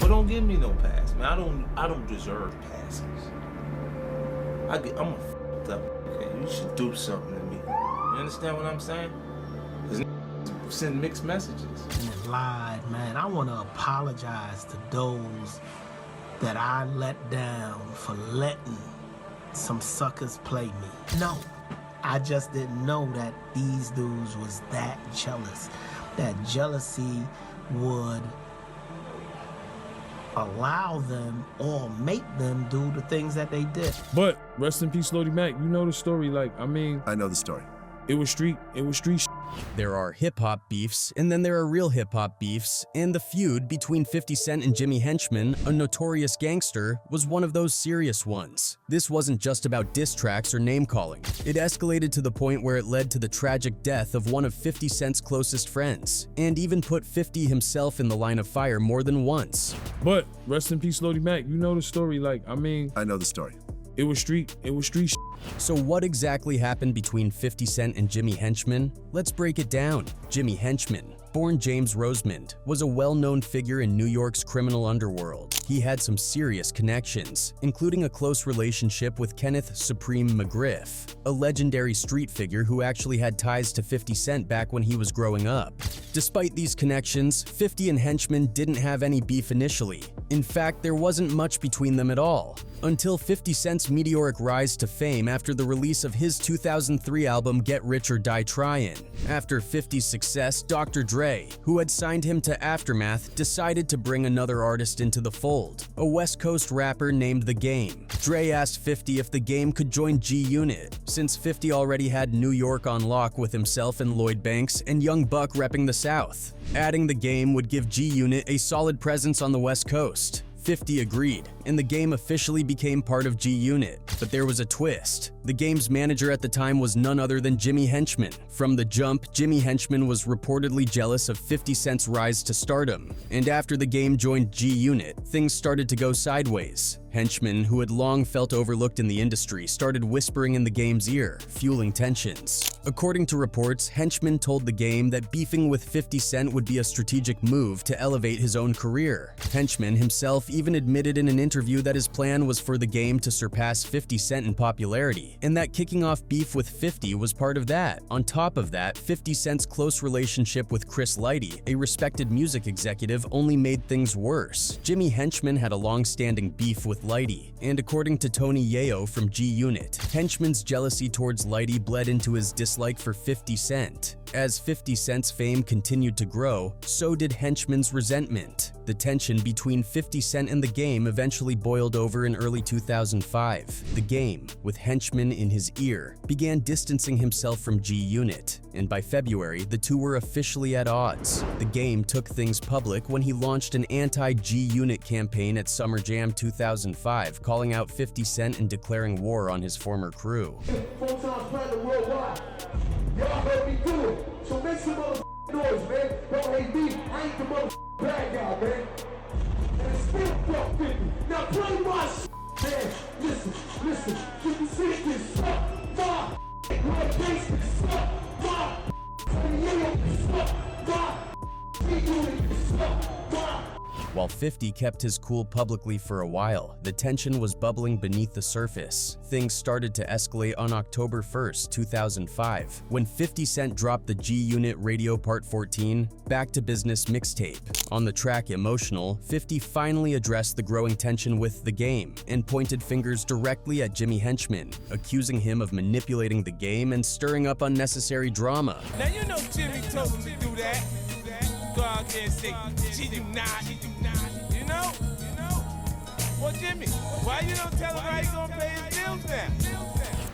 But don't give me no pass, man. I don't deserve passes. I'm a f***ed up. Okay, you should do something to me. You understand what I'm saying? Because send mixed messages. And it lied, man. I want to apologize to those that I let down for letting some suckers play me. No, I just didn't know that these dudes was that jealous. That jealousy would allow them or make them do the things that they did. But rest in peace, Lodi Mac. You know the story. I know the story. It was street shit. There are hip-hop beefs, and then there are real hip-hop beefs, and the feud between 50 Cent and Jimmy Henchman, a notorious gangster, was one of those serious ones. This wasn't just about diss tracks or name-calling. It escalated to the point where it led to the tragic death of one of 50 Cent's closest friends, and even put 50 himself in the line of fire more than once. But rest in peace, Lodi Mac. You know the story. I know the story. It was street shit. So what exactly happened between 50 Cent and Jimmy Henchman? Let's break it down. Jimmy Henchman, born James Rosemond, was a well-known figure in New York's criminal underworld. He had some serious connections, including a close relationship with Kenneth Supreme McGriff, a legendary street figure who actually had ties to 50 Cent back when he was growing up. Despite these connections, 50 and Henchman didn't have any beef initially. In fact, there wasn't much between them at all, until 50 Cent's meteoric rise to fame after the release of his 2003 album Get Rich or Die Tryin'. After 50's success, Dr. Dre, who had signed him to Aftermath, decided to bring another artist into the fold, a West Coast rapper named The Game. Dre asked 50 if The Game could join G-Unit, since 50 already had New York on lock with himself and Lloyd Banks and Young Buck repping the South. Adding The Game would give G-Unit a solid presence on the West Coast. 50 agreed, and The Game officially became part of G-Unit. But there was a twist. The Game's manager at the time was none other than Jimmy Henchman. From the jump, Jimmy Henchman was reportedly jealous of 50 Cent's rise to stardom, and after The Game joined G-Unit, things started to go sideways. Henchman, who had long felt overlooked in the industry, started whispering in The Game's ear, fueling tensions. According to reports, Henchman told The Game that beefing with 50 Cent would be a strategic move to elevate his own career. Henchman himself even admitted in an interview that his plan was for The Game to surpass 50 Cent in popularity, and that kicking off beef with 50 was part of that. On top of that, 50 Cent's close relationship with Chris Lighty, a respected music executive, only made things worse. Jimmy Henchman had a long-standing beef with Lighty, and according to Tony Yayo from G-Unit, Henchman's jealousy towards Lighty bled into his dislike for 50 Cent. As 50 Cent's fame continued to grow, so did Henchman's resentment. The tension between 50 Cent and The Game eventually boiled over in early 2005. The Game, with Henchman in his ear, began distancing himself from G-Unit, and by February, the two were officially at odds. The Game took things public when he launched an anti-G-Unit campaign at Summer Jam 2005, calling out 50 Cent and declaring war on his former crew. Y'all heard me do it, so make some noise, man. Don't hate me, I ain't the bad guy, man. And it's still fuck 50. Now play my man. Listen, you can see this suck, my gangsta suck, my While 50 kept his cool publicly for a while, the tension was bubbling beneath the surface. Things started to escalate on October 1st, 2005, when 50 Cent dropped the G-Unit Radio Part 14 Back to Business mixtape. On the track Emotional, 50 finally addressed the growing tension with The Game and pointed fingers directly at Jimmy Henchman, accusing him of manipulating The Game and stirring up unnecessary drama. Now you know Jimmy told him to do that. Go out there and say, she do not. You know? Well, Jimmy, why you don't tell him how you gonna pay his bills now?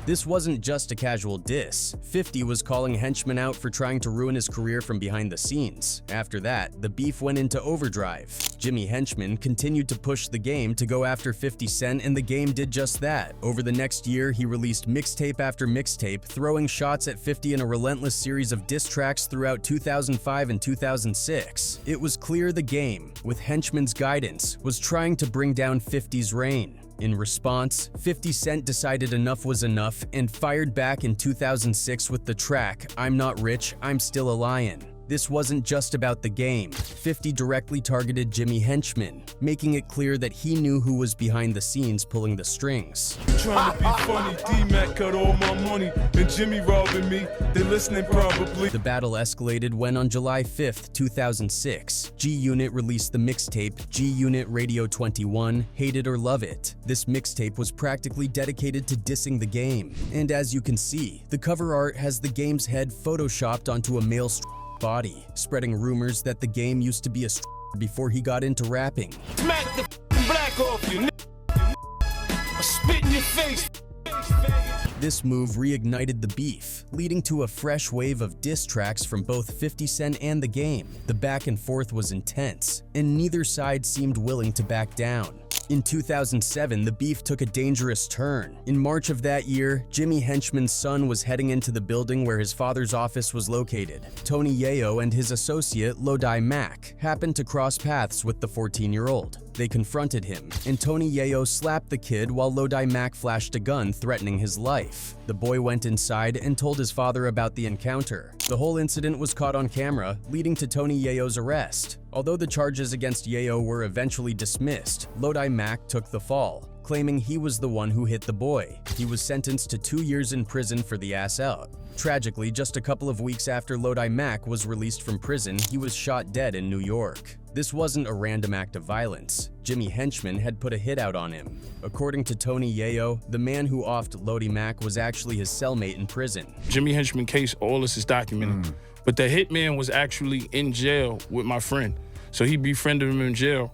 This wasn't just a casual diss. 50 was calling Henchman out for trying to ruin his career from behind the scenes. After that, the beef went into overdrive. Jimmy Henchman continued to push The Game to go after 50 Cent, and The Game did just that. Over the next year, he released mixtape after mixtape, throwing shots at 50 in a relentless series of diss tracks throughout 2005 and 2006. It was clear The Game, with Henchman's guidance, was trying to bring down 50's reign. In response, 50 Cent decided enough was enough and fired back in 2006 with the track I'm Not Rich, I'm Still a Lion. This wasn't just about the game. 50 directly targeted Jimmy Henchman, making it clear that he knew who was behind the scenes pulling the strings. Trying to be funny, D-Mac cut all my money, and Jimmy robbing me, they listening probably. The battle escalated when on July 5th, 2006, G-Unit released the mixtape G-Unit Radio 21, Hate It or Love It. This mixtape was practically dedicated to dissing the game, and as you can see, the cover art has the game's head photoshopped onto a male body, spreading rumors that the game used to be a before he got into rapping. Smack the black off you, I spit in your face. This move reignited the beef, leading to a fresh wave of diss tracks from both 50 Cent and the game. The back and forth was intense, and neither side seemed willing to back down. In 2007, the beef took a dangerous turn. In March of that year, Jimmy Henchman's son was heading into the building where his father's office was located. Tony Yayo and his associate, Lodi Mack, happened to cross paths with the 14-year-old. They confronted him, and Tony Yayo slapped the kid while Lodi Mack flashed a gun, threatening his life. The boy went inside and told his father about the encounter. The whole incident was caught on camera, leading to Tony Yayo's arrest. Although the charges against Yayo were eventually dismissed, Lodi Mack took the fall, claiming he was the one who hit the boy. He was sentenced to 2 years in prison for the ass out. Tragically, just a couple of weeks after Lodi Mack was released from prison, he was shot dead in New York. This wasn't a random act of violence. Jimmy Henchman had put a hit out on him. According to Tony Yayo, the man who offed Lodi Mack was actually his cellmate in prison. Jimmy Henchman case, all this is documented. But the hitman was actually in jail with my friend. So he befriended him in jail.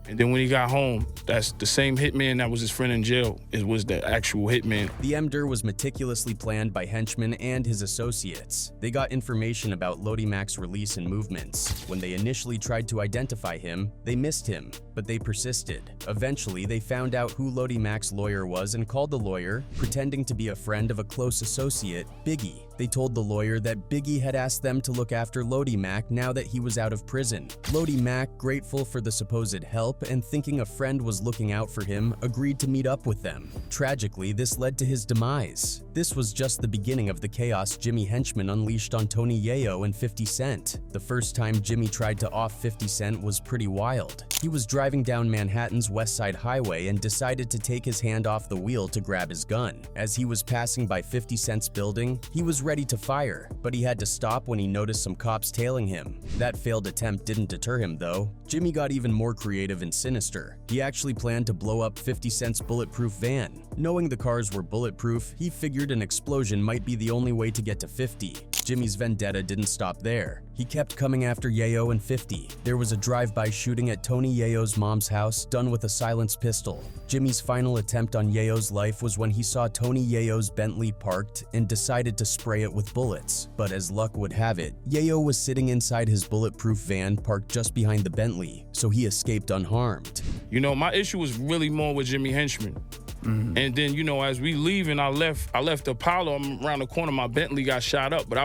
And then when he got home, that's the same hitman that was his friend in jail. It was the actual hitman. The MDR was meticulously planned by Henchman and his associates. They got information about Lodi Mack's release and movements. When they initially tried to identify him, they missed him, but they persisted. Eventually, they found out who Lodi Mack's lawyer was and called the lawyer, pretending to be a friend of a close associate, Biggie. They told the lawyer that Biggie had asked them to look after Lodi Mack now that he was out of prison. Lodi Mack, grateful for the supposed help and thinking a friend was looking out for him, agreed to meet up with them. Tragically, this led to his demise. This was just the beginning of the chaos Jimmy Henchman unleashed on Tony Yayo and 50 Cent. The first time Jimmy tried to off 50 Cent was pretty wild. He was driving down Manhattan's West Side Highway and decided to take his hand off the wheel to grab his gun. As he was passing by 50 Cent's building, he was ready to fire, but he had to stop when he noticed some cops tailing him. That failed attempt didn't deter him though. Jimmy got even more creative and sinister. He actually planned to blow up 50 Cent's bulletproof van. Knowing the cars were bulletproof, he figured an explosion might be the only way to get to 50. Jimmy's vendetta didn't stop there. He kept coming after Yayo and 50. There was a drive-by shooting at Tony Yayo's mom's house, done with a silenced pistol. Jimmy's final attempt on Yayo's life was when he saw Tony Yayo's Bentley parked and decided to spray it with bullets. But as luck would have it, Yayo was sitting inside his bulletproof van parked just behind the Bentley, so he escaped unharmed. You know, my issue was really more with Jimmy Henchman. And then, you know, as we leave and I left Apollo, I'm around the corner, my Bentley got shot up, but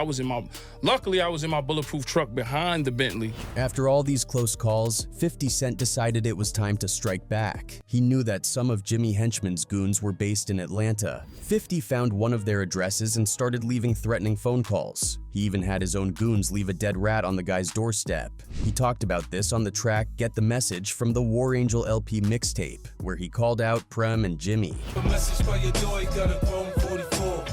luckily I was in my bulletproof truck behind the Bentley. After all these close calls, 50 Cent decided it was time to strike back. He knew that some of Jimmy Henchman's goons were based in Atlanta. 50 found one of their addresses and started leaving threatening phone calls. He even had his own goons leave a dead rat on the guy's doorstep. He talked about this on the track Get the Message from the War Angel LP mixtape, where he called out Prem and Jimmy. A message by your door, you got a phone 44.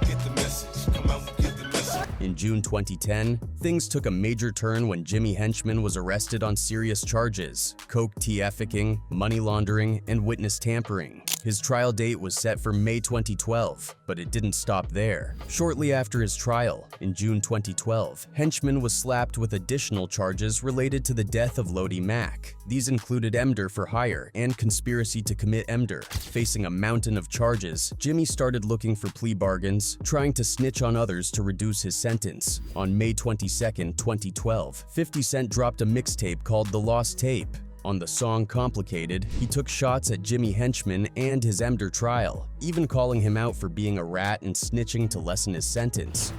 Get the message, come out and get the message. In June 2010, things took a major turn when Jimmy Henchman was arrested on serious charges: coke trafficking, money laundering, and witness tampering. His trial date was set for May 2012, but it didn't stop there. Shortly after his trial, in June 2012, Henchman was slapped with additional charges related to the death of Lodi Mack. These included MDR for hire and conspiracy to commit MDR. Facing a mountain of charges, Jimmy started looking for plea bargains, trying to snitch on others to reduce his sentence. On May 22, 2012, 50 Cent dropped a mixtape called The Lost Tape. On the song Complicated, he took shots at Jimmy Henchman and his MDR trial, even calling him out for being a rat and snitching to lessen his sentence.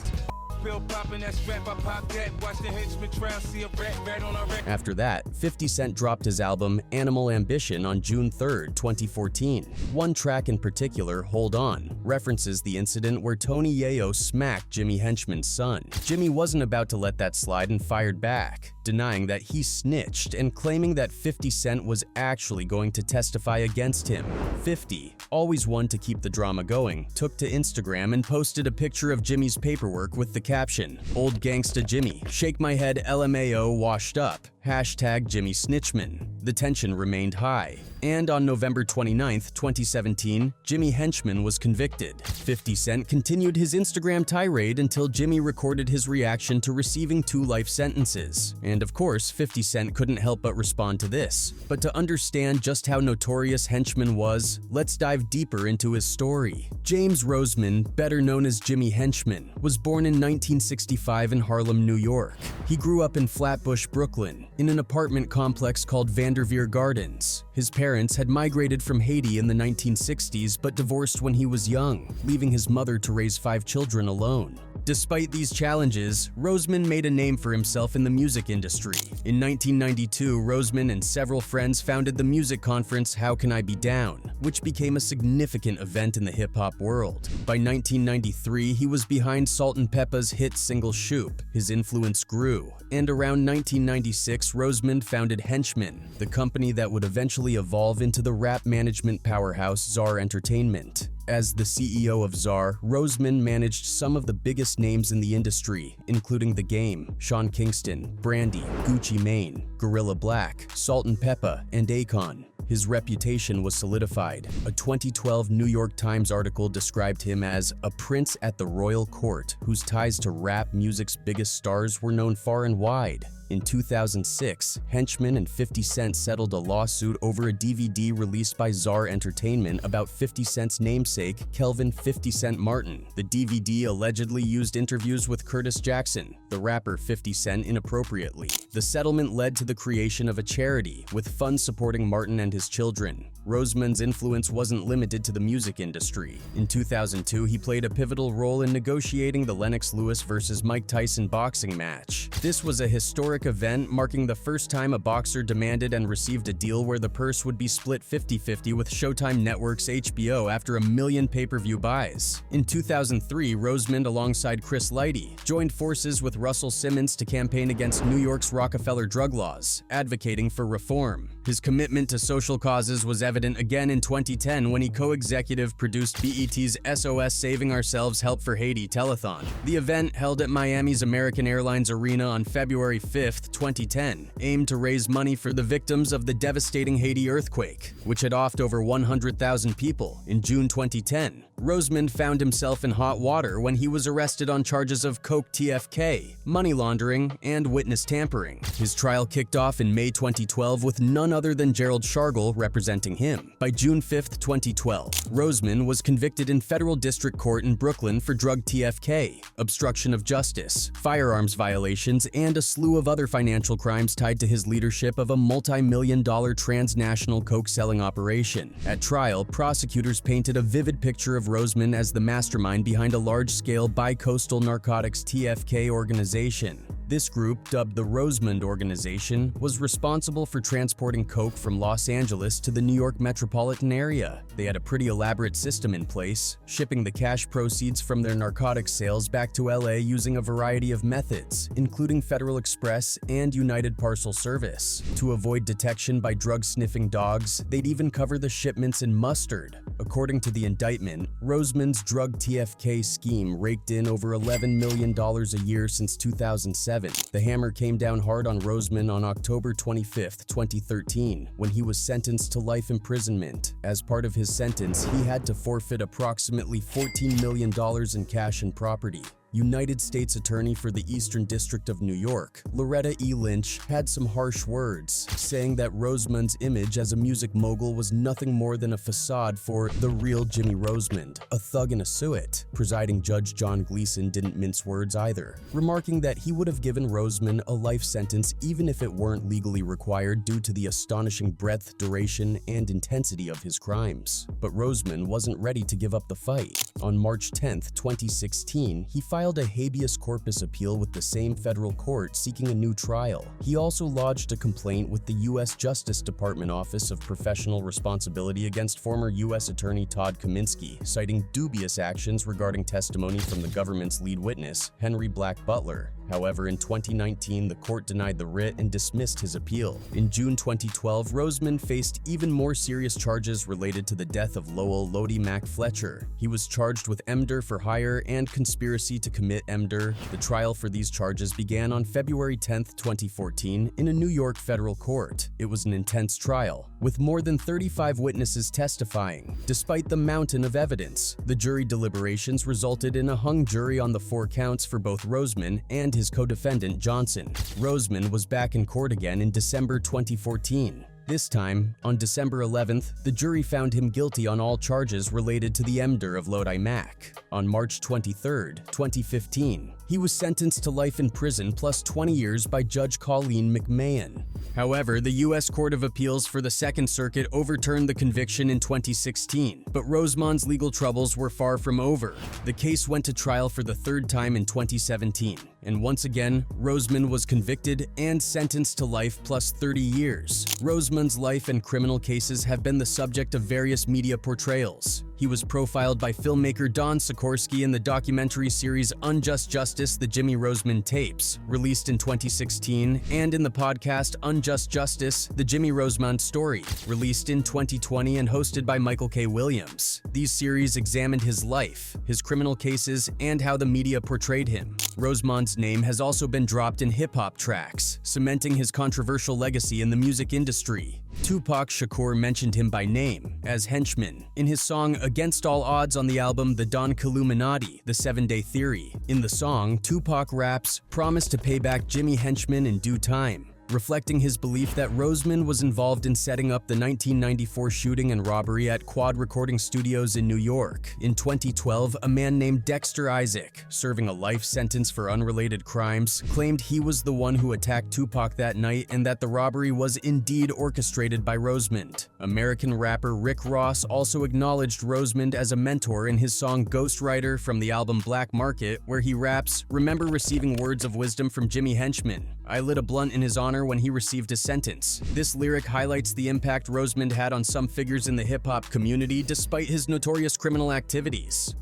pill popping, that strap, I pop that. Watch the henchman trial, see a rat on a rat. After that, 50 Cent dropped his album Animal Ambition on June 3, 2014. One track in particular, Hold On, references the incident where Tony Yayo smacked Jimmy Henchman's son. Jimmy wasn't about to let that slide and fired back, denying that he snitched and claiming that 50 Cent was actually going to testify against him. 50, always one to keep the drama going, took to Instagram and posted a picture of Jimmy's paperwork with the caption, "Old Gangsta Jimmy, shake my head LMAO washed up. Hashtag Jimmy Snitchman." The tension remained high. And on November 29, 2017, Jimmy Henchman was convicted. 50 Cent continued his Instagram tirade until Jimmy recorded his reaction to receiving 2 life sentences. And of course, 50 Cent couldn't help but respond to this. But to understand just how notorious Henchman was, let's dive deeper into his story. James Roseman, better known as Jimmy Henchman, was born in 1965 in Harlem, New York. He grew up in Flatbush, Brooklyn, in an apartment complex called Vanderveer Gardens. His parents had migrated from Haiti in the 1960s but divorced when he was young, leaving his mother to raise 5 children alone. Despite these challenges, Roseman made a name for himself in the music industry. In 1992, Roseman and several friends founded the music conference How Can I Be Down, which became a significant event in the hip-hop world. By 1993, he was behind Salt and Peppa's hit single Shoop. His influence grew, and around 1996, Roseman founded Henchman, the company that would eventually evolve into the rap management powerhouse Czar Entertainment. As the CEO of Czar, Roseman managed some of the biggest names in the industry, including The Game, Sean Kingston, Brandy, Gucci Mane, Gorilla Black, Salt and Peppa, and Akon. His reputation was solidified. A 2012 New York Times article described him as a prince at the royal court whose ties to rap music's biggest stars were known far and wide. In 2006, Henchman and 50 Cent settled a lawsuit over a DVD released by Czar Entertainment about 50 Cent's namesake, Kelvin 50 Cent Martin. The DVD allegedly used interviews with Curtis Jackson, the rapper 50 Cent, inappropriately. The settlement led to the creation of a charity, with funds supporting Martin and his children. Roseman's influence wasn't limited to the music industry. In 2002, he played a pivotal role in negotiating the Lennox Lewis vs. Mike Tyson boxing match. This was a historic event marking the first time a boxer demanded and received a deal where the purse would be split 50-50 with Showtime Network's HBO after 1 million pay-per-view buys. In 2003, Roseman, alongside Chris Lighty, joined forces with Russell Simmons to campaign against New York's Rockefeller drug laws, advocating for reform. His commitment to social causes was evident again in 2010 when he co-executive produced BET's SOS Saving Ourselves Help for Haiti telethon. The event, held at Miami's American Airlines Arena on February 5, 2010, aimed to raise money for the victims of the devastating Haiti earthquake, which had offed over 100,000 people. In June 2010, Roseman found himself in hot water when he was arrested on charges of coke TFK, money laundering, and witness tampering. His trial kicked off in May 2012 with none other than Gerald Shargel representing him. By June 5, 2012, Roseman was convicted in federal district court in Brooklyn for drug TFK, obstruction of justice, firearms violations, and a slew of other financial crimes tied to his leadership of a multi-million-dollar transnational coke-selling operation. At trial, prosecutors painted a vivid picture of Roseman as the mastermind behind a large-scale bi-coastal narcotics TFK organization. This group, dubbed the Rosemond Organization, was responsible for transporting coke from Los Angeles to the New York metropolitan area. They had a pretty elaborate system in place, shipping the cash proceeds from their narcotics sales back to LA using a variety of methods, including Federal Express and United Parcel Service. To avoid detection by drug-sniffing dogs, they'd even cover the shipments in mustard. According to the indictment, Rosemond's drug TFK scheme raked in over $11 million a year since 2007. The hammer came down hard on Roseman on October 25, 2013, when he was sentenced to life imprisonment. As part of his sentence, he had to forfeit approximately $14 million in cash and property. United States Attorney for the Eastern District of New York, Loretta E. Lynch, had some harsh words, saying that Rosemond's image as a music mogul was nothing more than a facade for the real Jimmy Rosemond, a thug and a suet. Presiding Judge John Gleeson didn't mince words either, remarking that he would have given Roseman a life sentence even if it weren't legally required due to the astonishing breadth, duration, and intensity of his crimes. But Roseman wasn't ready to give up the fight. On March 10, 2016, he filed filed a habeas corpus appeal with the same federal court seeking a new trial. He also lodged a complaint with the U.S. Justice Department Office of Professional Responsibility against former U.S. Attorney Todd Kaminsky, citing dubious actions regarding testimony from the government's lead witness, Henry Black Butler. However, in 2019, the court denied the writ and dismissed his appeal. In June 2012, Rosemond faced even more serious charges related to the death of Lowell Lodi Mac Fletcher. He was charged with murder for hire and conspiracy to commit murder. The trial for these charges began on February 10, 2014, in a New York federal court. It was an intense trial, with more than 35 witnesses testifying. Despite the mountain of evidence, the jury deliberations resulted in a hung jury on the 4 counts for both Rosemond and his co-defendant Johnson. Rosemond was back in court again in December 2014. This time, on December 11th, the jury found him guilty on all charges related to the murder of Lodi Mac. On March 23, 2015, he was sentenced to life in prison plus 20 years by Judge Colleen McMahon. However, the U.S. Court of Appeals for the Second Circuit overturned the conviction in 2016, but Rosemond's legal troubles were far from over. The case went to trial for the 3rd time in 2017, and once again, Rosemond was convicted and sentenced to life plus 30 years. Rosemond's life and criminal cases have been the subject of various media portrayals. He was profiled by filmmaker Don Sikorsky in the documentary series Unjust Justice: The Jimmy Rosemond Tapes, released in 2016, and in the podcast Unjust Justice: The Jimmy Rosemond Story, released in 2020 and hosted by Michael K. Williams. These series examined his life, his criminal cases, and how the media portrayed him. Rosemond's name has also been dropped in hip-hop tracks, cementing his controversial legacy in the music industry. Tupac Shakur mentioned him by name as Henchman in his song Against All Odds on the album The Don Killuminati, The 7-Day Theory. In the song, Tupac raps, "Promise to pay back Jimmy Henchman in due time," reflecting his belief that Rosemond was involved in setting up the 1994 shooting and robbery at Quad Recording Studios in New York. In 2012, a man named Dexter Isaac, serving a life sentence for unrelated crimes, claimed he was the one who attacked Tupac that night and that the robbery was indeed orchestrated by Rosemond. American rapper Rick Ross also acknowledged Rosemond as a mentor in his song Ghostwriter from the album Black Market, where he raps, "Remember receiving words of wisdom from Jimmy Henchman. I lit a blunt in his honor when he received his sentence." This lyric highlights the impact Rosemond had on some figures in the hip-hop community despite his notorious criminal activities.